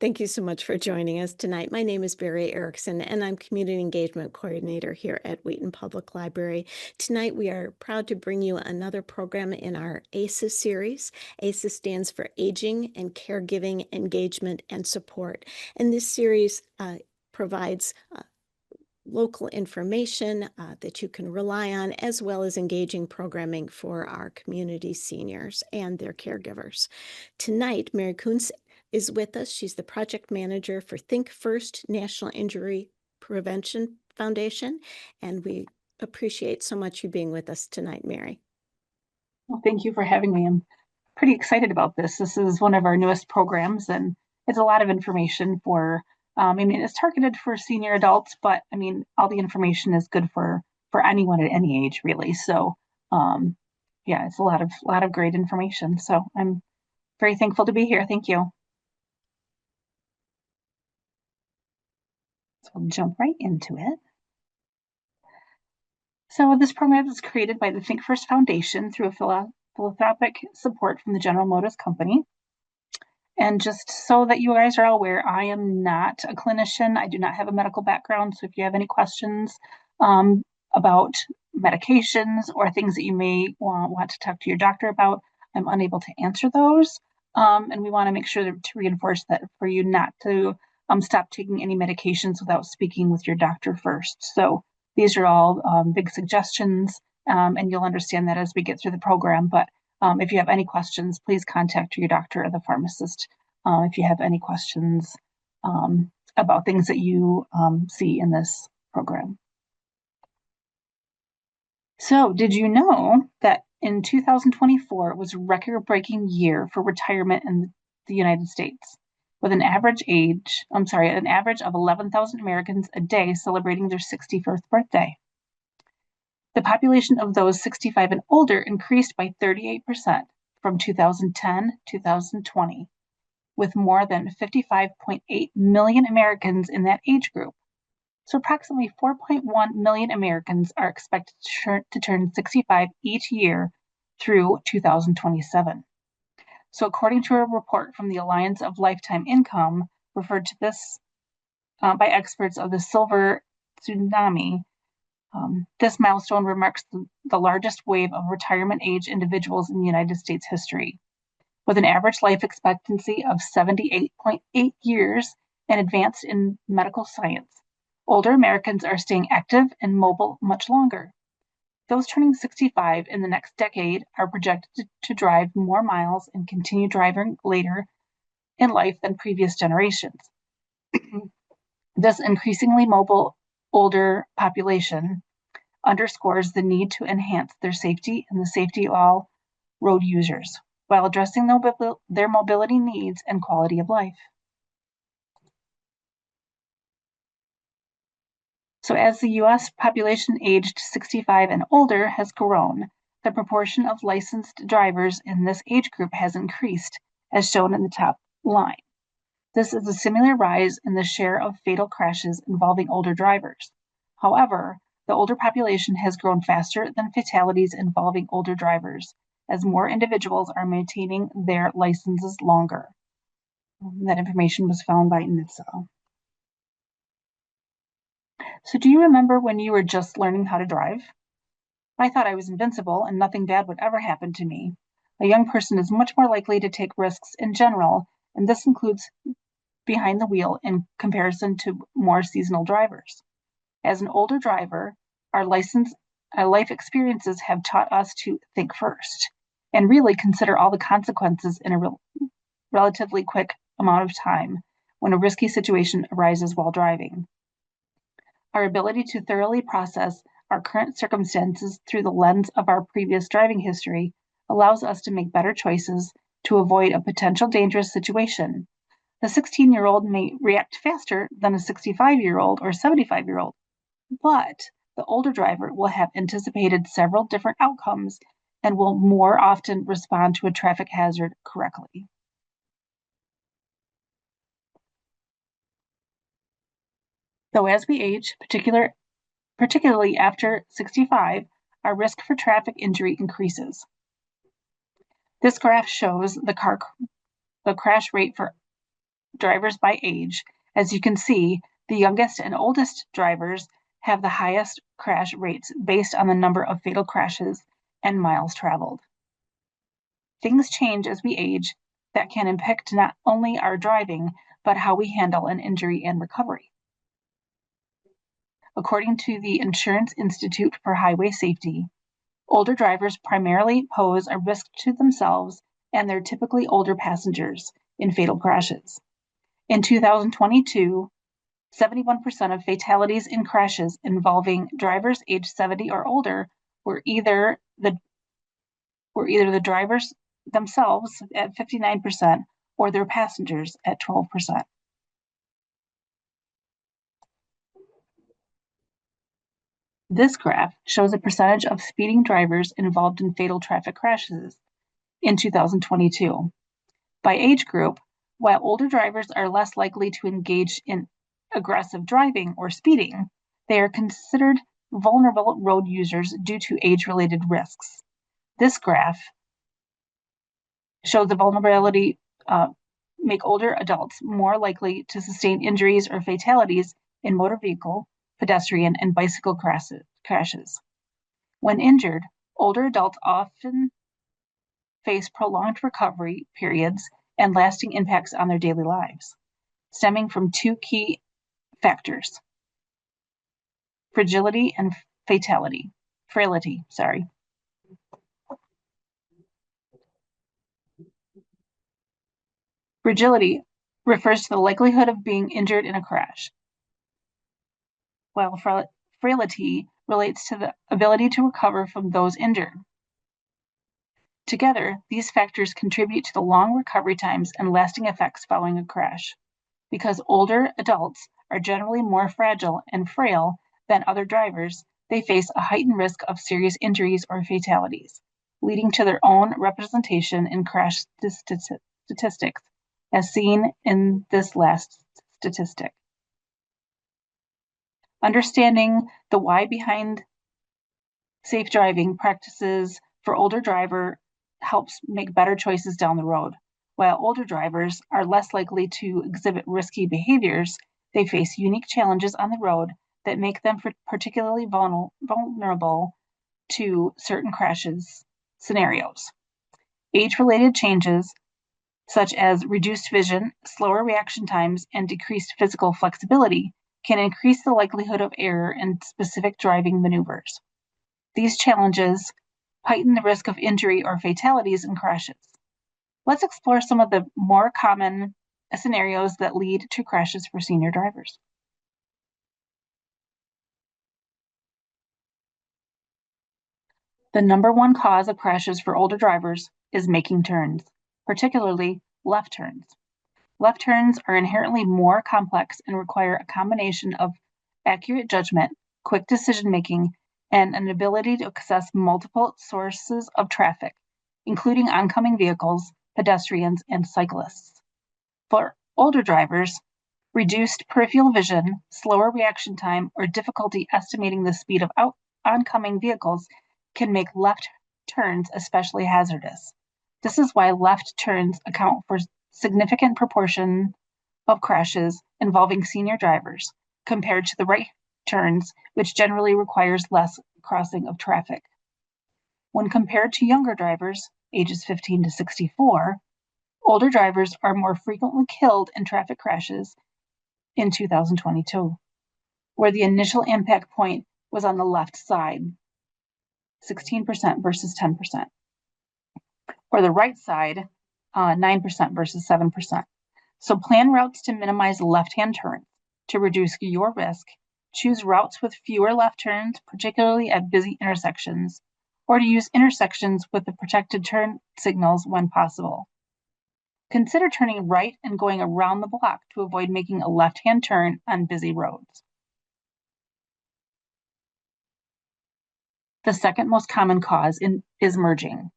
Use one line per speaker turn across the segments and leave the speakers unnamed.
Thank you so much for joining us tonight. My name is Barry Erickson, and I'm Community Engagement Coordinator here at Wheaton Public Library. Tonight, we are proud to bring you another program in our ACES series. ACES stands for Aging and Caregiving Engagement and Support. And this series provides local information that you can rely on, as well as engaging programming for our community seniors and their caregivers. Tonight, Mary Kuntz is with us. She's the project manager for ThinkFirst National Injury Prevention Foundation, and we appreciate so much you being with us tonight, Mary.
Well, thank you for having me. I'm pretty excited about this. This is one of our newest programs, and it's a lot of information for, it's targeted for senior adults, but all the information is good for anyone at any age, really. So, yeah, it's a lot of great information. So I'm very thankful to be here. Thank you. So we'll jump right into it. So this program is created by the ThinkFirst Foundation through a philanthropic support from the General Motors Company. And just so that you guys are all aware, I am not a clinician. I do not have a medical background. So if you have any questions about medications or things that you may want to talk to your doctor about, I'm unable to answer those. And we want to make sure to reinforce that for you not to stop taking any medications without speaking with your doctor first. So these are all big suggestions, and you'll understand that as we get through the program. But if you have any questions, please contact your doctor or the pharmacist if you have any questions about things that you see in this program. So did you know that in 2024, it was a record-breaking year for retirement in the United States, with an average of 11,000 Americans a day celebrating their 61st birthday. The population of those 65 and older increased by 38% from 2010 to 2020, with more than 55.8 million Americans in that age group. So approximately 4.1 million Americans are expected to turn 65 each year through 2027. So according to a report from the Alliance of Lifetime Income, referred to this by experts of the silver tsunami, this milestone remarks the largest wave of retirement age individuals in the United States history. With an average life expectancy of 78.8 years and advanced in medical science, older Americans are staying active and mobile much longer. Those turning 65 in the next decade are projected to drive more miles and continue driving later in life than previous generations. This increasingly mobile older population underscores the need to enhance their safety and the safety of all road users, while addressing their mobility needs and quality of life. So as the U.S. population aged 65 and older has grown, the proportion of licensed drivers in this age group has increased, as shown in the top line. This is a similar rise in the share of fatal crashes involving older drivers. However, the older population has grown faster than fatalities involving older drivers, as more individuals are maintaining their licenses longer. That information was found by NHTSA. So do you remember when you were just learning how to drive? I thought I was invincible and nothing bad would ever happen to me. A young person is much more likely to take risks in general, and this includes behind the wheel in comparison to more seasonal drivers. As an older driver, our life experiences have taught us to think first and really consider all the consequences in a relatively quick amount of time when a risky situation arises while driving. Our ability to thoroughly process our current circumstances through the lens of our previous driving history allows us to make better choices to avoid a potential dangerous situation. The 16-year-old may react faster than a 65-year-old or 75-year-old, but the older driver will have anticipated several different outcomes and will more often respond to a traffic hazard correctly. So as we age, particularly after 65, our risk for traffic injury increases. This graph shows the crash rate for drivers by age. As you can see, the youngest and oldest drivers have the highest crash rates based on the number of fatal crashes and miles traveled. Things change as we age that can impact not only our driving, but how we handle an injury and recovery. According to the Insurance Institute for Highway Safety, older drivers primarily pose a risk to themselves and their typically older passengers in fatal crashes. In 2022, 71% of fatalities in crashes involving drivers aged 70 or older were either the drivers themselves at 59% or their passengers at 12%. This graph shows a percentage of speeding drivers involved in fatal traffic crashes in 2022. By age group, while older drivers are less likely to engage in aggressive driving or speeding, they are considered vulnerable road users due to age-related risks. This graph shows the vulnerability make older adults more likely to sustain injuries or fatalities in motor vehicle, pedestrian, and bicycle crashes. When injured, older adults often face prolonged recovery periods and lasting impacts on their daily lives, stemming from two key factors: fragility and frailty. Fragility refers to the likelihood of being injured in a crash, while frailty relates to the ability to recover from those injured. Together, these factors contribute to the long recovery times and lasting effects following a crash. Because older adults are generally more fragile and frail than other drivers, they face a heightened risk of serious injuries or fatalities, leading to their own representation in crash statistics, as seen in this last statistic. Understanding the why behind safe driving practices for older driver helps make better choices down the road. While older drivers are less likely to exhibit risky behaviors, they face unique challenges on the road that make them particularly vulnerable to certain crashes scenarios. Age-related changes, such as reduced vision, slower reaction times, and decreased physical flexibility, can increase the likelihood of error in specific driving maneuvers. These challenges heighten the risk of injury or fatalities in crashes. Let's explore some of the more common scenarios that lead to crashes for senior drivers. The number one cause of crashes for older drivers is making turns, particularly left turns. Left turns are inherently more complex and require a combination of accurate judgment, quick decision-making, and an ability to access multiple sources of traffic, including oncoming vehicles, pedestrians, and cyclists. For older drivers, reduced peripheral vision, slower reaction time, or difficulty estimating the speed of oncoming vehicles can make left turns especially hazardous. This is why left turns account for significant proportion of crashes involving senior drivers compared to the right turns, which generally requires less crossing of traffic. When compared to younger drivers, ages 15 to 64, older drivers are more frequently killed in traffic crashes in 2022, where the initial impact point was on the left side, 16% versus 10%, or the right side, 9% versus 7%. So plan routes to minimize left-hand turns. To reduce your risk, choose routes with fewer left turns, particularly at busy intersections, or to use intersections with the protected turn signals when possible. Consider turning right and going around the block to avoid making a left-hand turn on busy roads. The second most common cause is merging.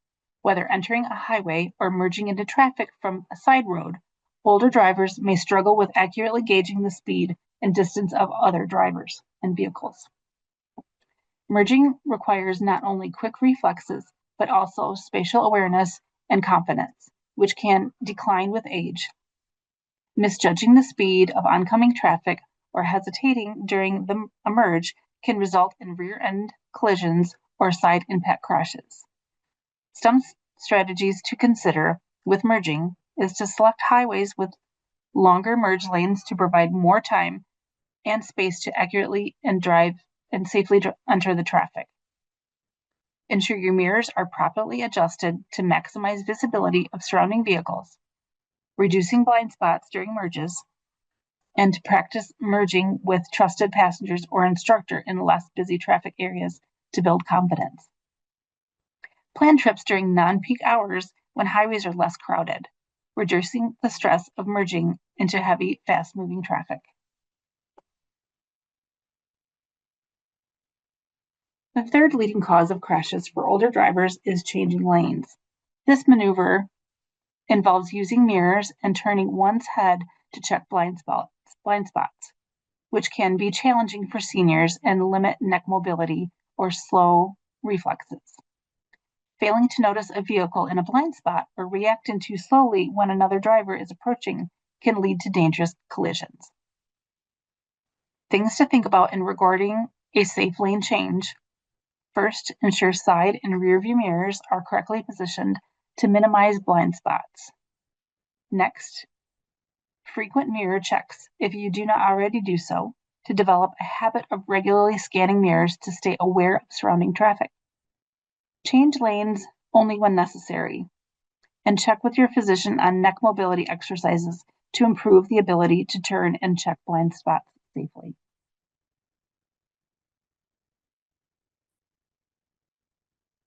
Whether entering a highway or merging into traffic from a side road, older drivers may struggle with accurately gauging the speed and distance of other drivers and vehicles. Merging requires not only quick reflexes, but also spatial awareness and confidence, which can decline with age. Misjudging the speed of oncoming traffic or hesitating during a merge can result in rear-end collisions or side impact crashes. Some strategies to consider with merging is to select highways with longer merge lanes to provide more time and space to accurately and safely enter the traffic. Ensure your mirrors are properly adjusted to maximize visibility of surrounding vehicles, reducing blind spots during merges, and to practice merging with trusted passengers or instructor in less busy traffic areas to build confidence. Plan trips during non-peak hours when highways are less crowded, reducing the stress of merging into heavy, fast-moving traffic. The third leading cause of crashes for older drivers is changing lanes. This maneuver involves using mirrors and turning one's head to check blind spots, which can be challenging for seniors and limit neck mobility or slow reflexes. Failing to notice a vehicle in a blind spot or reacting too slowly when another driver is approaching can lead to dangerous collisions. Things to think about in regarding a safe lane change. First, ensure side and rear view mirrors are correctly positioned to minimize blind spots. Next, frequent mirror checks, if you do not already do so, to develop a habit of regularly scanning mirrors to stay aware of surrounding traffic. Change lanes only when necessary, and check with your physician on neck mobility exercises to improve the ability to turn and check blind spots safely.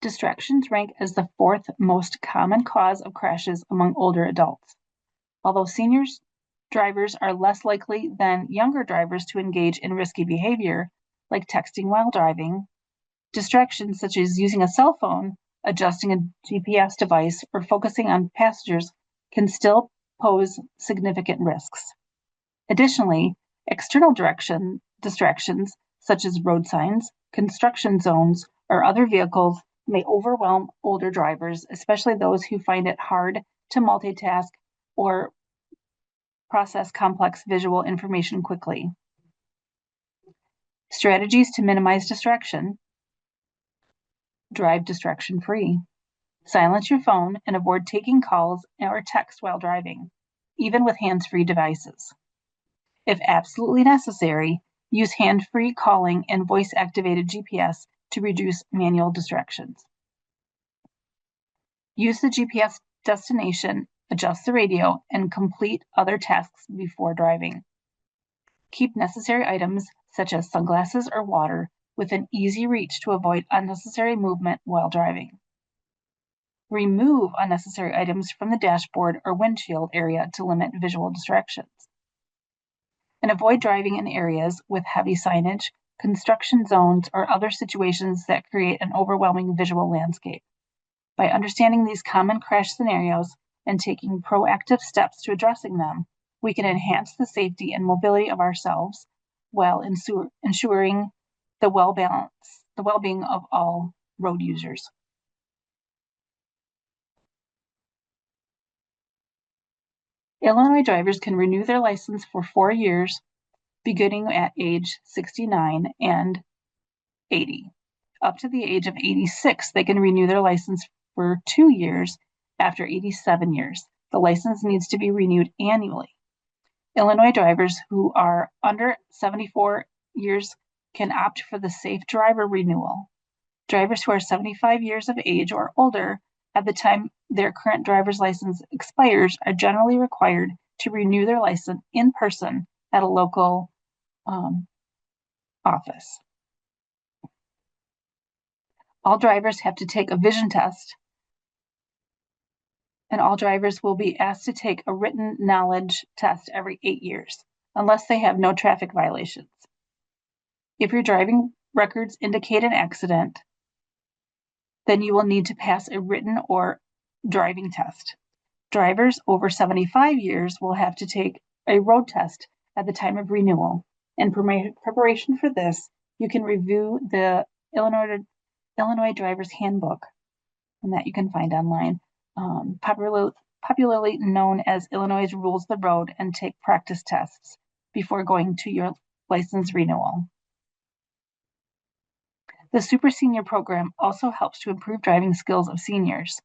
Distractions rank as the fourth most common cause of crashes among older adults. Although seniors drivers are less likely than younger drivers to engage in risky behavior, like texting while driving, distractions such as using a cell phone, adjusting a GPS device, or focusing on passengers can still pose significant risks. Additionally, external distractions such as road signs, construction zones, or other vehicles may overwhelm older drivers, especially those who find it hard to multitask or process complex visual information quickly. Strategies to minimize distraction. Drive distraction-free. Silence your phone and avoid taking calls or text while driving, even with hands-free devices. If absolutely necessary, use hand-free calling and voice-activated GPS to reduce manual distractions. Use the GPS destination, adjust the radio, and complete other tasks before driving. Keep necessary items, such as sunglasses or water, within easy reach to avoid unnecessary movement while driving. Remove unnecessary items from the dashboard or windshield area to limit visual distractions. And avoid driving in areas with heavy signage, construction zones, or other situations that create an overwhelming visual landscape. By understanding these common crash scenarios and taking proactive steps to addressing them, we can enhance the safety and mobility of ourselves while ensuring the well-being of all road users. Illinois drivers can renew their license for 4 years, beginning at age 69 and 80. Up to the age of 86, they can renew their license for 2 years. After 87 years, the license needs to be renewed annually. Illinois drivers who are under 74 years can opt for the Safe Driver Renewal. Drivers who are 75 years of age or older at the time their current driver's license expires are generally required to renew their license in person at a local office. All drivers have to take a vision test, and all drivers will be asked to take a written knowledge test every 8 years, unless they have no traffic violations. If your driving records indicate an accident, then you will need to pass a written or driving test. Drivers over 75 years will have to take a road test at the time of renewal. In preparation for this, you can review the Illinois Driver's Handbook, and that you can find online, popularly known as Illinois' Rules of the Road, and take practice tests before going to your license renewal. The Super Senior program also helps to improve driving skills of seniors.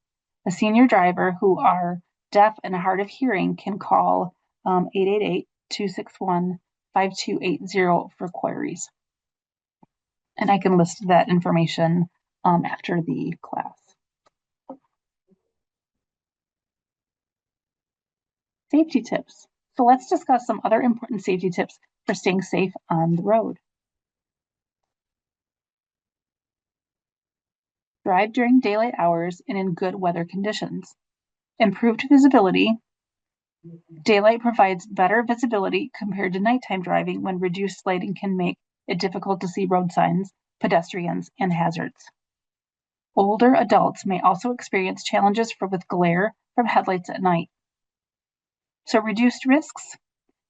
A senior driver who are deaf and hard of hearing can call 888-261-5280 for queries. And I can list that information after the class. Safety tips. So let's discuss some other important safety tips for staying safe on the road. Drive during daylight hours and in good weather conditions. Improved visibility. Daylight provides better visibility compared to nighttime driving when reduced lighting can make it difficult to see road signs, pedestrians, and hazards. Older adults may also experience challenges with glare from headlights at night. So reduced risks.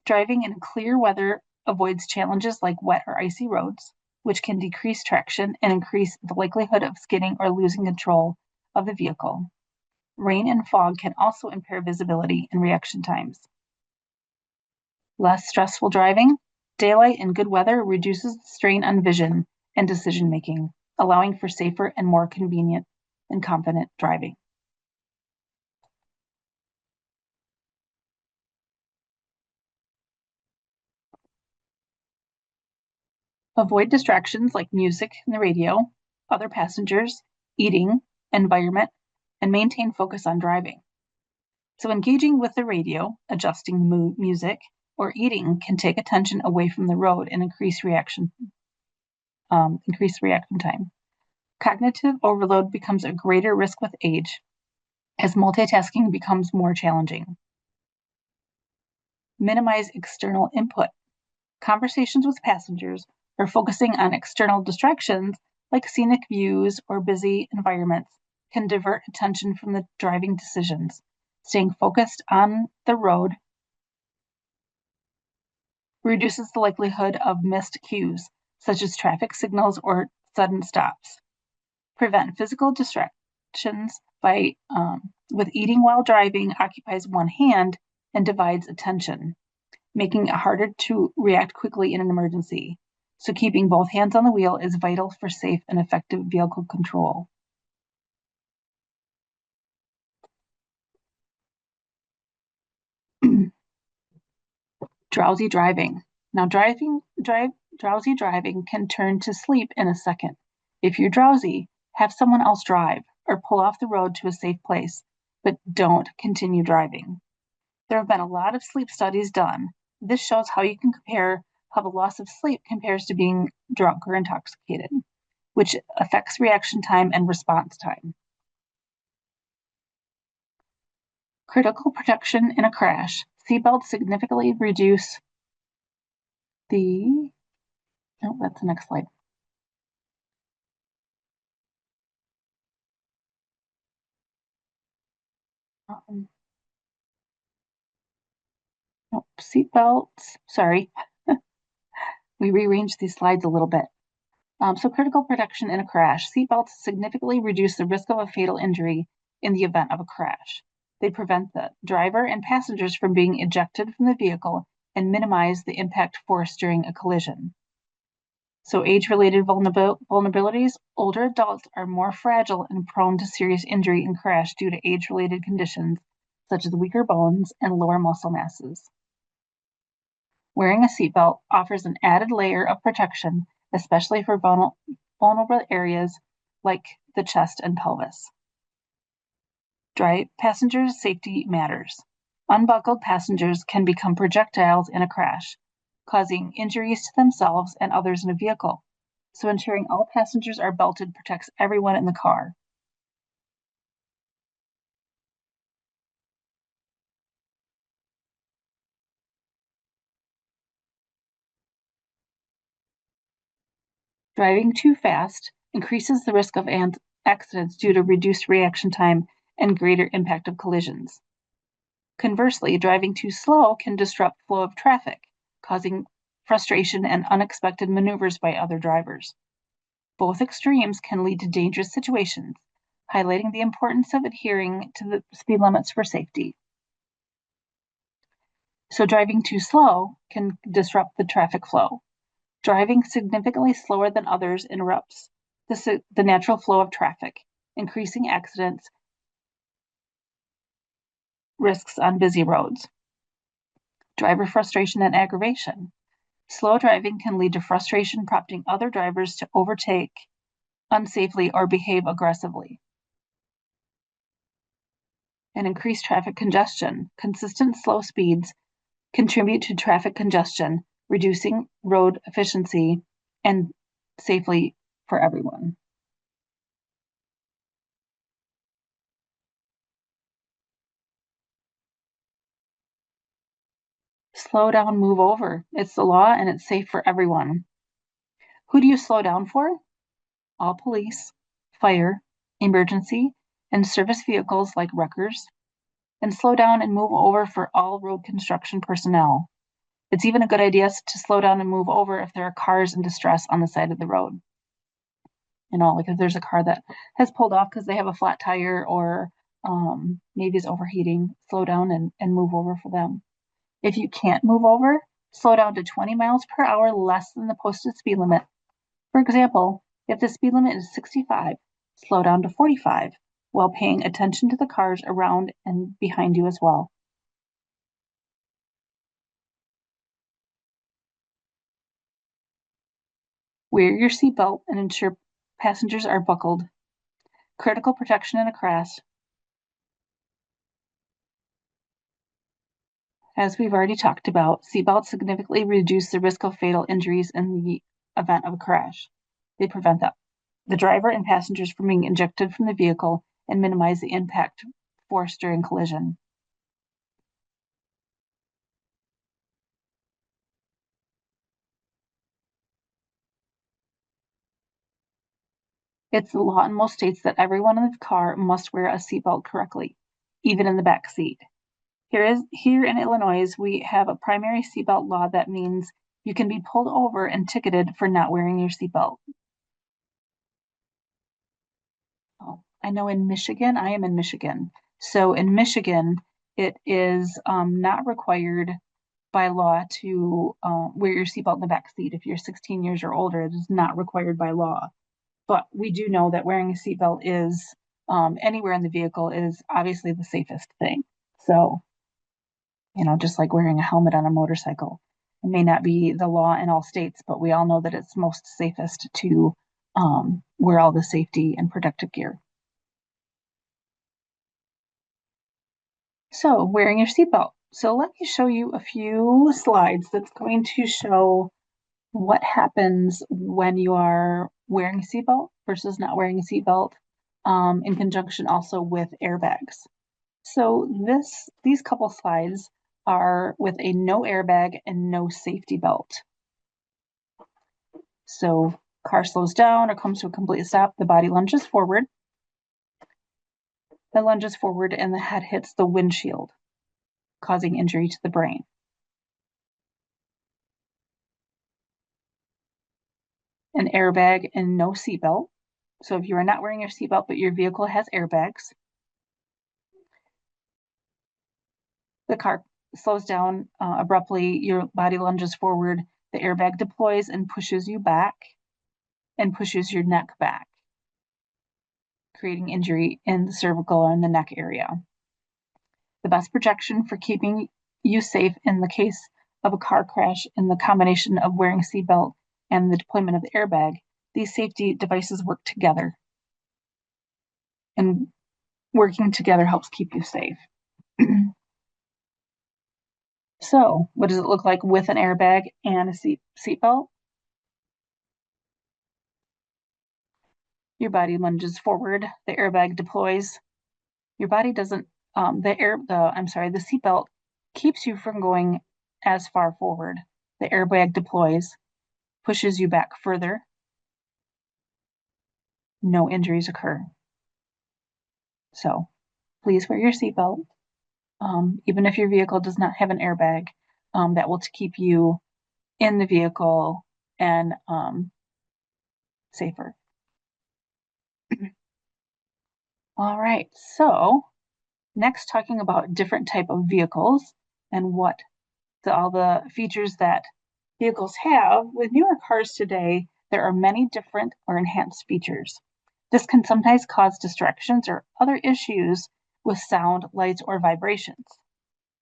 Driving in clear weather avoids challenges like wet or icy roads, which can decrease traction and increase the likelihood of skidding or losing control of the vehicle. Rain and fog can also impair visibility and reaction times. Less stressful driving. Daylight and good weather reduces the strain on vision and decision making, allowing for safer and more convenient and confident driving. Avoid distractions like music and the radio, other passengers, eating, environment, and maintain focus on driving. So engaging with the radio, adjusting music, or eating can take attention away from the road and increase reaction time. Cognitive overload becomes a greater risk with age as multitasking becomes more challenging. Minimize external input. Conversations with passengers or focusing on external distractions like scenic views or busy environments can divert attention from the driving decisions. Staying focused on the road reduces the likelihood of missed cues, such as traffic signals or sudden stops. Prevent physical distractions by with eating while driving occupies one hand and divides attention, making it harder to react quickly in an emergency. So keeping both hands on the wheel is vital for safe and effective vehicle control. Drowsy driving. Now, drowsy driving can turn to sleep in a second. If you're drowsy, have someone else drive or pull off the road to a safe place, but don't continue driving. There have been a lot of sleep studies done. This shows how you can compare how the loss of sleep compares to being drunk or intoxicated, which affects reaction time and response time. Critical protection in a crash. Seatbelts significantly reduce that's the next slide. Seatbelts, sorry. We rearranged these slides a little bit. So critical protection in a crash. Seatbelts significantly reduce the risk of a fatal injury in the event of a crash. They prevent the driver and passengers from being ejected from the vehicle and minimize the impact force during a collision. So age-related vulnerabilities, older adults are more fragile and prone to serious injury and crash due to age-related conditions such as weaker bones and lower muscle masses. Wearing a seatbelt offers an added layer of protection, especially for vulnerable areas like the chest and pelvis. Passengers' safety matters. Unbuckled passengers can become projectiles in a crash, causing injuries to themselves and others in a vehicle. So ensuring all passengers are belted protects everyone in the car. Driving too fast increases the risk of accidents due to reduced reaction time and greater impact of collisions. Conversely, driving too slow can disrupt flow of traffic, causing frustration and unexpected maneuvers by other drivers. Both extremes can lead to dangerous situations. highlighting the importance of adhering to the speed limits for safety. So driving too slow can disrupt the traffic flow. Driving significantly slower than others interrupts the natural flow of traffic, increasing accidents risks on busy roads. Driver frustration and aggravation. Slow driving can lead to frustration, prompting other drivers to overtake unsafely or behave aggressively. And increased traffic congestion. Consistent slow speeds contribute to traffic congestion, reducing road efficiency and safely for everyone. Slow down, move over. It's the law and it's safe for everyone. Who do you slow down for? All police, fire, emergency, and service vehicles like wreckers. And slow down and move over for all road construction personnel. It's even a good idea to slow down and move over if there are cars in distress on the side of the road. Like if there's a car that has pulled off because they have a flat tire or maybe is overheating, slow down and move over for them. If you can't move over, slow down to 20 miles per hour, less than the posted speed limit. For example, if the speed limit is 65, slow down to 45 while paying attention to the cars around and behind you as well. Wear your seatbelt and ensure passengers are buckled. Critical protection in a crash. As we've already talked about, seatbelts significantly reduce the risk of fatal injuries in the event of a crash. They prevent the driver and passengers from being ejected from the vehicle and minimize the impact force during collision. It's the law in most states that everyone in the car must wear a seatbelt correctly, even in the back seat. Here in Illinois, we have a primary seatbelt law that means you can be pulled over and ticketed for not wearing your seatbelt. Oh, I know in Michigan, I am in Michigan. So in Michigan, it is not required by law to wear your seatbelt in the back seat. If you're 16 years or older, it is not required by law. But we do know that wearing a seatbelt is anywhere in the vehicle is obviously the safest thing. So, just like wearing a helmet on a motorcycle. It may not be the law in all states, but we all know that it's most safest to wear all the safety and protective gear. So, wearing your seatbelt. So, let me show you a few slides that's going to show what happens when you are wearing a seatbelt versus not wearing a seatbelt, in conjunction also with airbags. So these couple slides are with a no airbag and no safety belt. So car slows down or comes to a complete stop, the body lunges forward. The lunges forward and the head hits the windshield, causing injury to the brain. An airbag and no seatbelt. So if you are not wearing your seatbelt, but your vehicle has airbags, the car slows down abruptly, your body lunges forward, the airbag deploys and pushes you back and pushes your neck back, creating injury in the cervical and the neck area. The best protection for keeping you safe in the case of a car crash in the combination of wearing a seatbelt and the deployment of the airbag, these safety devices work together. And working together helps keep you safe. So, what does it look like with an airbag and a seatbelt? Your body lunges forward, the airbag deploys. Your body doesn't, the seatbelt keeps you from going as far forward. The airbag deploys, pushes you back further. No injuries occur. So, please wear your seatbelt. Even if your vehicle does not have an airbag, that will keep you in the vehicle and safer. All right, so next talking about different type of vehicles and what all the features that vehicles have. With newer cars today, there are many different or enhanced features. This can sometimes cause distractions or other issues with sound, lights, or vibrations.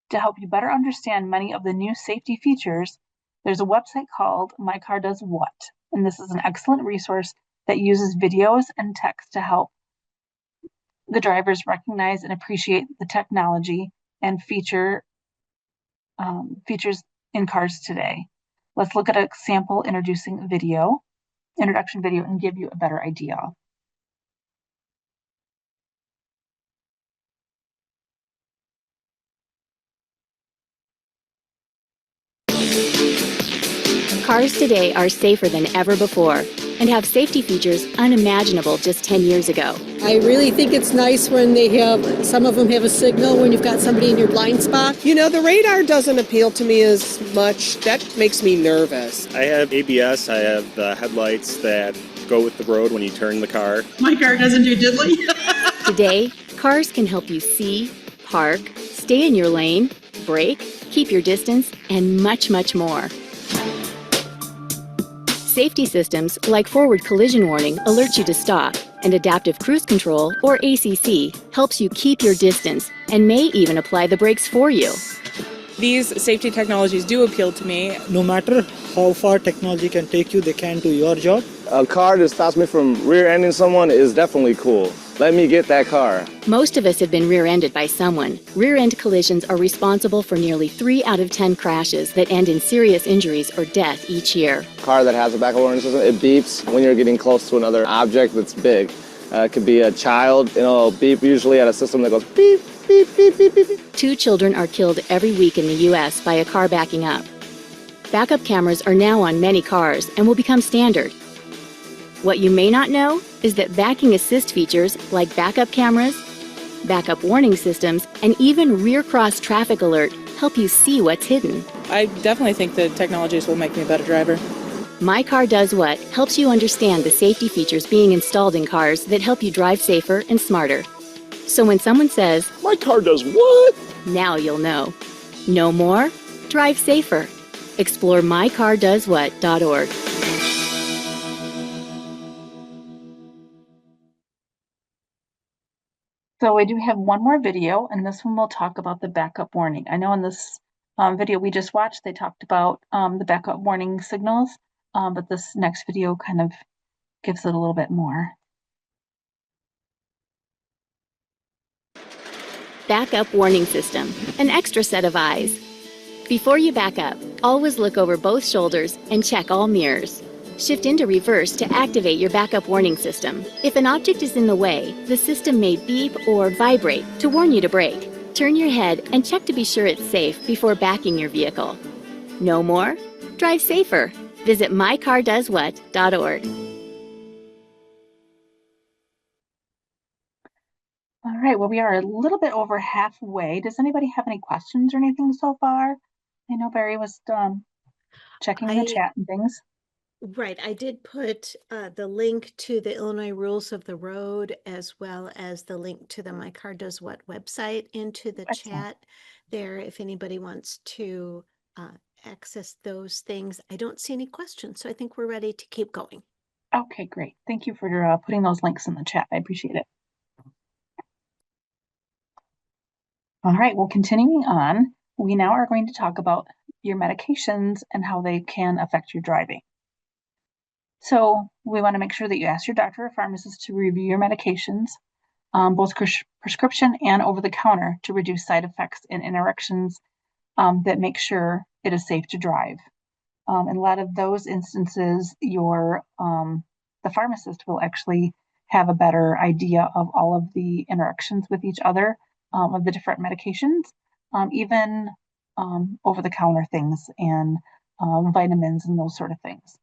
To help you better understand many of the new safety features, there's a website called My Car Does What, and this is an excellent resource that uses videos and text to help the drivers recognize and appreciate the technology and features in cars today. Let's look at a sample introduction video and give you a better idea.
Cars today are safer than ever before and have safety features unimaginable just 10 years ago.
I really think it's nice when some of them have a signal when you've got somebody in your blind spot.
You know, the radar doesn't appeal to me as much. That makes me nervous.
I have ABS. I have the headlights that go with the road when you turn the car.
My car doesn't do diddly.
Today, cars can help you see, park, stay in your lane, brake, keep your distance, and much, much more. Safety systems like forward collision warning alert you to stop, and adaptive cruise control, or ACC, helps you keep your distance and may even apply the brakes for you.
These safety technologies do appeal to me.
No matter how far technology can take you, they can do your job.
A car that stops me from rear-ending someone is definitely cool. Let me get that car.
Most of us have been rear-ended by someone. Rear-end collisions are responsible for nearly 3 out of 10 crashes that end in serious injuries or death each year.
A car that has a backup warning system, it beeps when you're getting close to another object that's big. It could be a child, it'll beep usually at a system that goes beep, beep, beep, beep, beep, beep.
2 children are killed every week in the U.S. by a car backing up. Backup cameras are now on many cars and will become standard. What you may not know is that backing assist features like backup cameras, backup warning systems, and even rear cross traffic alert help you see what's hidden.
I definitely think the technologies will make me a better driver.
My Car Does What helps you understand the safety features being installed in cars that help you drive safer and smarter. So when someone says,
My car does what?
now you'll know. Know more? Drive safer. Explore mycardoeswhat.org.
So I do have one more video, and this one will talk about the backup warning. I know in this video we just watched, they talked about the backup warning signals, but this next video kind of gives it a little bit more.
Backup warning system, an extra set of eyes. Before you back up, always look over both shoulders and check all mirrors. Shift into reverse to activate your backup warning system. If an object is in the way, the system may beep or vibrate to warn you to brake. Turn your head and check to be sure it's safe before backing your vehicle. Know more? Drive safer. Visit mycardoeswhat.org.
All right, well, we are a little bit over halfway. Does anybody have any questions or anything so far? I know Barry was checking the chat and things.
Right. I did put the link to the Illinois Rules of the Road as well as the link to the My Car Does What website into the
Excellent.
chat there if anybody wants to access those things. I don't see any questions, so I think we're ready to keep going.
Okay, great. Thank you for putting those links in the chat. I appreciate it. All right, well, continuing on, we now are going to talk about your medications and how they can affect your driving. So we want to make sure that you ask your doctor or pharmacist to review your medications, both prescription and over the counter, to reduce side effects and interactions that make sure it is safe to drive. In a lot of those instances, the pharmacist will actually have a better idea of all of the interactions with each other of the different medications, even over the counter things and vitamins and those sort of things.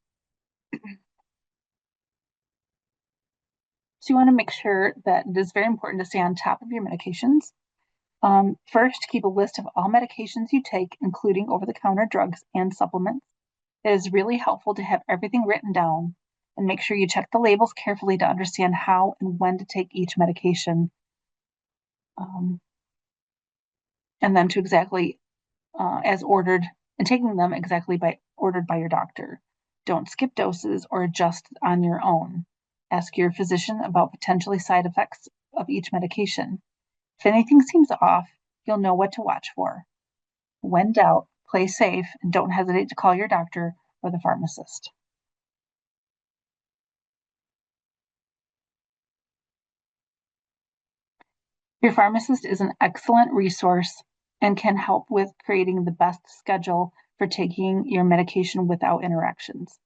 So you want to make sure that it is very important to stay on top of your medications. First, keep a list of all medications you take, including over-the-counter drugs and supplements. It is really helpful to have everything written down and make sure you check the labels carefully to understand how and when to take each medication and them to exactly as ordered, and taking them exactly ordered by your doctor. Don't skip doses or adjust on your own. Ask your physician about potentially side effects of each medication. If anything seems off, you'll know what to watch for. When doubt, play safe and don't hesitate to call your doctor or the pharmacist. Your pharmacist is an excellent resource and can help with creating the best schedule for taking your medication without interactions.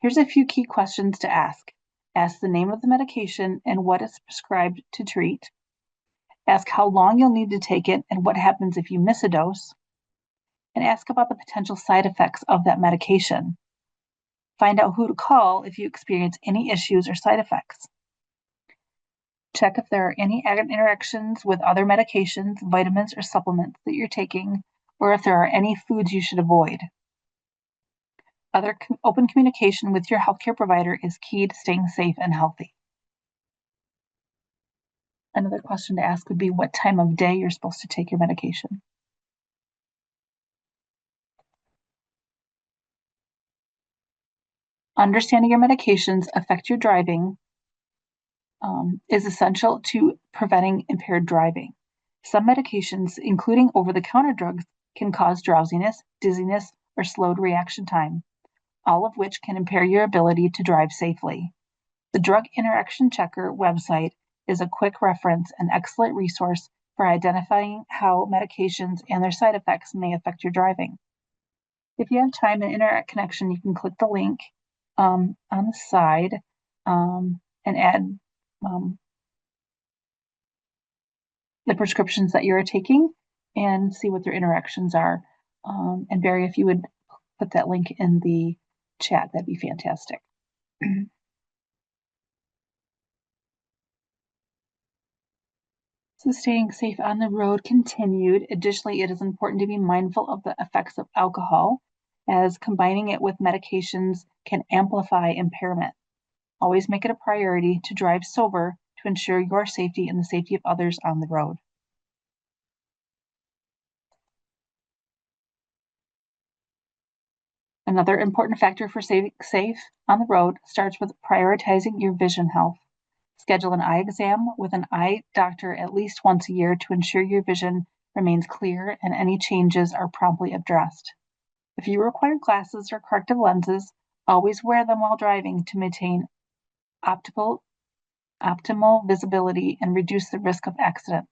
Here's a few key questions to ask. Ask the name of the medication and what it's prescribed to treat. Ask how long you'll need to take it and what happens if you miss a dose. And ask about the potential side effects of that medication. Find out who to call if you experience any issues or side effects. Check if there are any interactions with other medications, vitamins, or supplements that you're taking, or if there are any foods you should avoid. Open communication with your healthcare provider is key to staying safe and healthy. Another question to ask would be what time of day you're supposed to take your medication. Understanding your medications affect your driving is essential to preventing impaired driving. Some medications, including over-the-counter drugs, can cause drowsiness, dizziness, or slowed reaction time, all of which can impair your ability to drive safely. The Drug Interaction Checker website is a quick reference and excellent resource for identifying how medications and their side effects may affect your driving. If you have time and internet connection, you can click the link on the side and add the prescriptions that you're taking and see what their interactions are. And Barry, if you would put that link in the chat, that'd be fantastic. So staying safe on the road continued. Additionally, it is important to be mindful of the effects of alcohol, as combining it with medications can amplify impairment. Always make it a priority to drive sober to ensure your safety and the safety of others on the road. Another important factor for staying safe on the road starts with prioritizing your vision health. Schedule an eye exam with an eye doctor at least once a year to ensure your vision remains clear and any changes are promptly addressed. If you require glasses or corrective lenses, always wear them while driving to maintain optimal visibility and reduce the risk of accidents.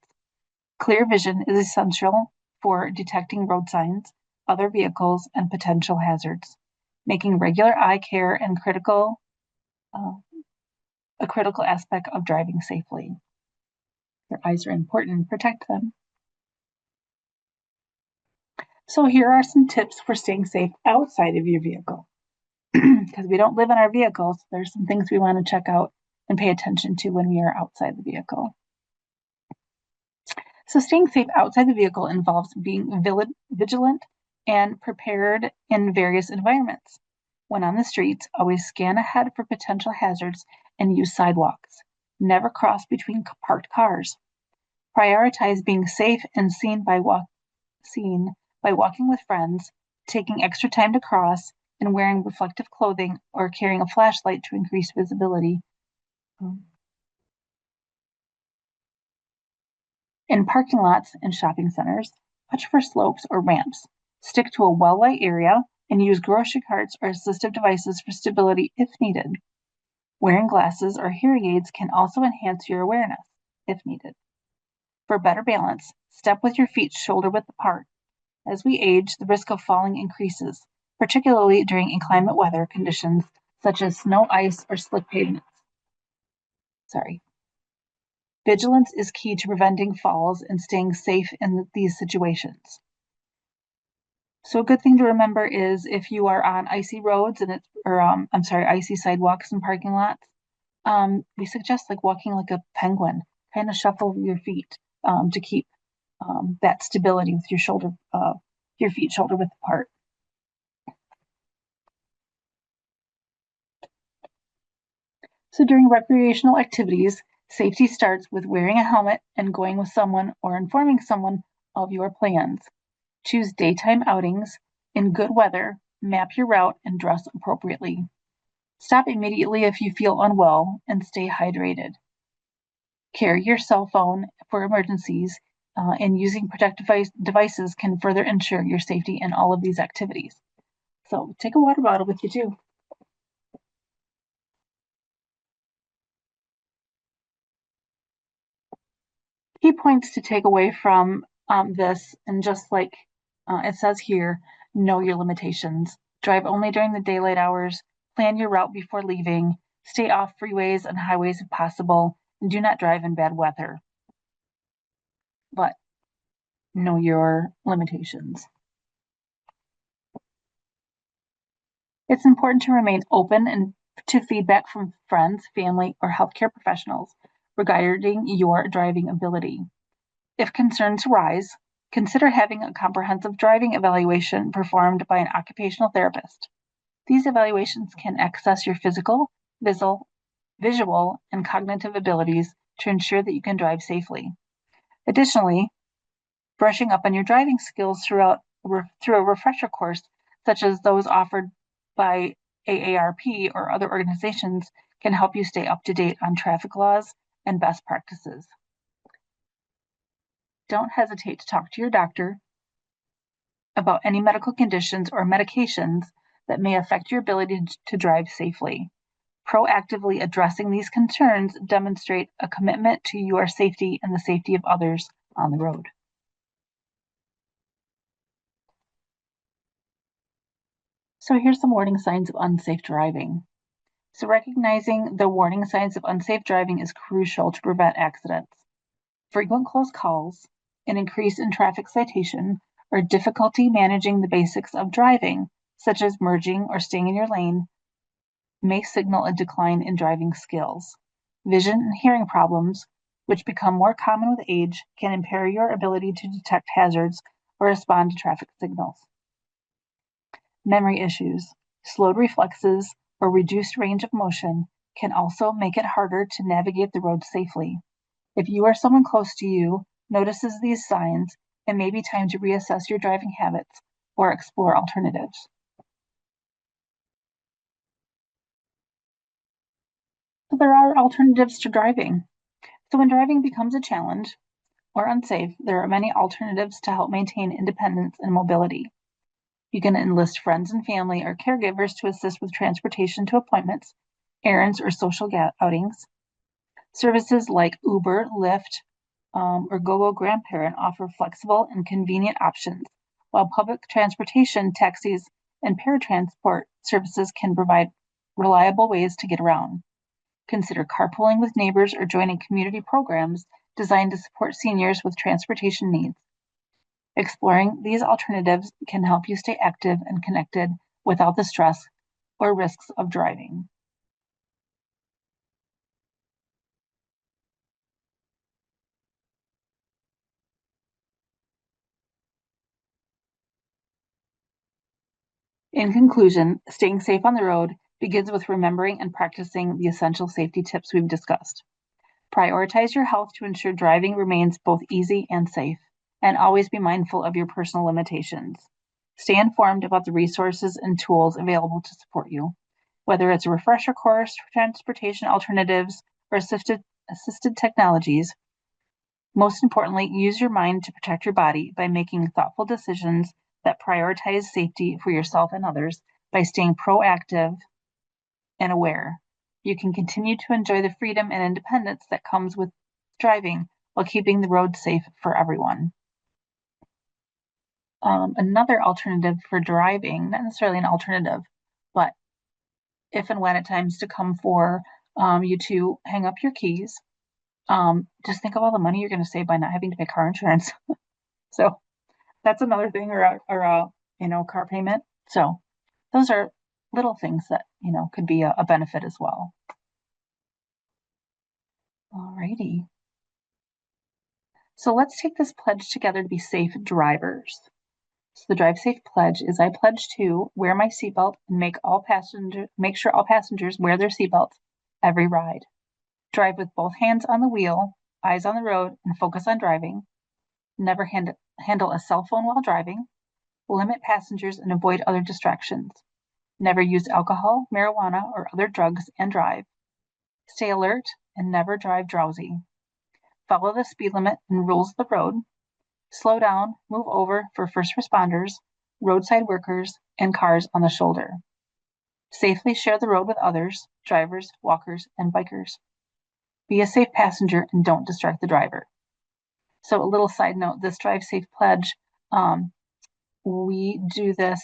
Clear vision is essential for detecting road signs, other vehicles, and potential hazards, making regular eye care and a critical aspect of driving safely. Your eyes are important, protect them. So here are some tips for staying safe outside of your vehicle. Because we don't live in our vehicles, there's some things we want to check out and pay attention to when we are outside the vehicle. So staying safe outside the vehicle involves being vigilant and prepared in various environments. When on the streets, always scan ahead for potential hazards and use sidewalks. Never cross between parked cars. Prioritize being safe and seen by walking with friends, taking extra time to cross, and wearing reflective clothing or carrying a flashlight to increase visibility. In parking lots and shopping centers, watch for slopes or ramps. Stick to a well-lit area and use grocery carts or assistive devices for stability if needed. Wearing glasses or hearing aids can also enhance your awareness if needed. For better balance, step with your feet shoulder-width apart. As we age, the risk of falling increases, particularly during inclement weather conditions such as snow, ice, or slick pavements. Vigilance is key to preventing falls and staying safe in these situations. So a good thing to remember is if you are on icy roads and icy sidewalks and parking lots, we suggest walking like a penguin, kind of shuffle your feet to keep that stability with your feet shoulder width apart. So during recreational activities, Safety starts with wearing a helmet and going with someone or informing someone of your plans. Choose daytime outings in good weather, map your route, and dress appropriately. Stop immediately if you feel unwell and stay hydrated. Carry your cell phone for emergencies, and using protective devices can further ensure your safety in all of these activities. So take a water bottle with you too. Key points to take away from this, and just like it says here, know your limitations. Drive only during the daylight hours, plan your route before leaving, stay off freeways and highways if possible, and do not drive in bad weather. But know your limitations. It's important to remain open and to feedback from friends, family, or healthcare professionals regarding your driving ability. If concerns arise, consider having a comprehensive driving evaluation performed by an occupational therapist. These evaluations can assess your physical, visual, and cognitive abilities to ensure that you can drive safely. Additionally, brushing up on your driving skills through a refresher course, such as those offered by AARP or other organizations, can help you stay up to date on traffic laws and best practices. Don't hesitate to talk to your doctor about any medical conditions or medications that may affect your ability to drive safely. Proactively addressing these concerns demonstrate a commitment to your safety and the safety of others on the road. So here's some warning signs of unsafe driving. So recognizing the warning signs of unsafe driving is crucial to prevent accidents. Frequent close calls, an increase in traffic citation, or difficulty managing the basics of driving, such as merging or staying in your lane, may signal a decline in driving skills. Vision and hearing problems, which become more common with age, can impair your ability to detect hazards or respond to traffic signals. Memory issues, slowed reflexes, or reduced range of motion can also make it harder to navigate the road safely. If you or someone close to you notices these signs, it may be time to reassess your driving habits or explore alternatives. So there are alternatives to driving. So when driving becomes a challenge or unsafe, there are many alternatives to help maintain independence and mobility. You can enlist friends and family or caregivers to assist with transportation to appointments, errands, or social outings. Services like Uber, Lyft, or GoGo Grandparent offer flexible and convenient options, while public transportation, taxis, and paratransport services can provide reliable ways to get around. Consider carpooling with neighbors or joining community programs designed to support seniors with transportation needs. Exploring these alternatives can help you stay active and connected without the stress or risks of driving. In conclusion, staying safe on the road begins with remembering and practicing the essential safety tips we've discussed. Prioritize your health to ensure driving remains both easy and safe, and always be mindful of your personal limitations. Stay informed about the resources and tools available to support you, whether it's a refresher course, transportation alternatives, or assisted technologies. Most importantly, use your mind to protect your body by making thoughtful decisions that prioritize safety for yourself and others. By staying proactive and aware, you can continue to enjoy the freedom and independence that comes with driving while keeping the road safe for everyone. Another alternative for driving, not necessarily an alternative, but if and when at times to come for you to hang up your keys, just think of all the money you're going to save by not having to pay car insurance. So that's another thing, or a car payment. So those are little things that could be a benefit as well. Alrighty. So let's take this pledge together to be safe drivers. So the Drive Safe pledge is: I pledge to wear my seatbelt and make sure all passengers wear their seatbelts every ride. Drive with both hands on the wheel, eyes on the road, and focus on driving. Never handle a cell phone while driving. Limit passengers and avoid other distractions. Never use alcohol, marijuana, or other drugs and drive. Stay alert and never drive drowsy. Follow the speed limit and rules of the road. Slow down, move over for first responders, roadside workers, and cars on the shoulder. Safely share the road with others, drivers, walkers, and bikers. Be a safe passenger and don't distract the driver. So a little side note, this Drive Safe Pledge, we do this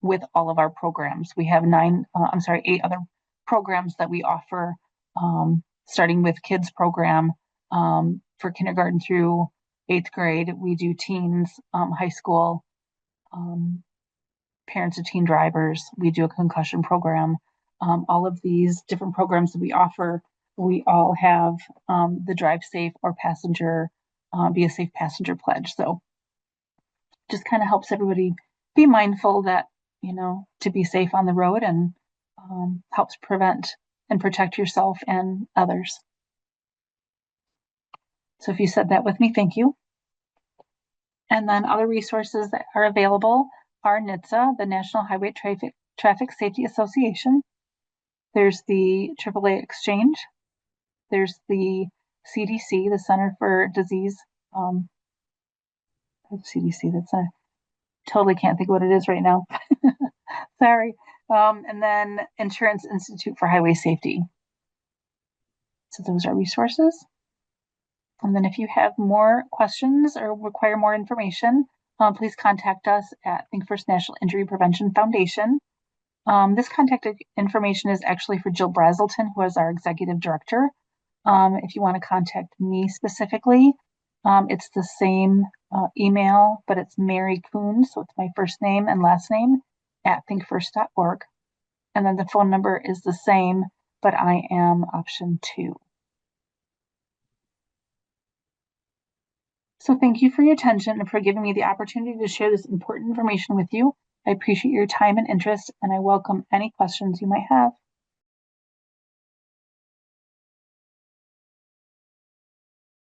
with all of our programs. We have 8 other programs that we offer, starting with kids program for kindergarten through 8th grade. We do teens, high school, parents of teen drivers. We do a concussion program. All of these different programs that we offer, we all have the Drive Safe or passenger, be a safe passenger pledge. So just kind of helps everybody be mindful that, to be safe on the road, and helps prevent and protect yourself and others. So if you said that with me, thank you. And then other resources that are available are NHTSA, the National Highway Traffic Safety Association. There's the AAA Exchange. There's the CDC, the Center for Disease. CDC, totally can't think of what it is right now. Sorry. And then Insurance Institute for Highway Safety. So those are resources. And then if you have more questions or require more information, please contact us at ThinkFirst National Injury Prevention Foundation. This contact information is actually for Jill Brazelton, who is our executive director. If you want to contact me specifically, it's the same email, but it's Mary Kuhn, so it's my first name and last name at thinkfirst.org. And then the phone number is the same, but I am option 2. So thank you for your attention and for giving me the opportunity to share this important information with you. I appreciate your time and interest, and I welcome any questions you might have.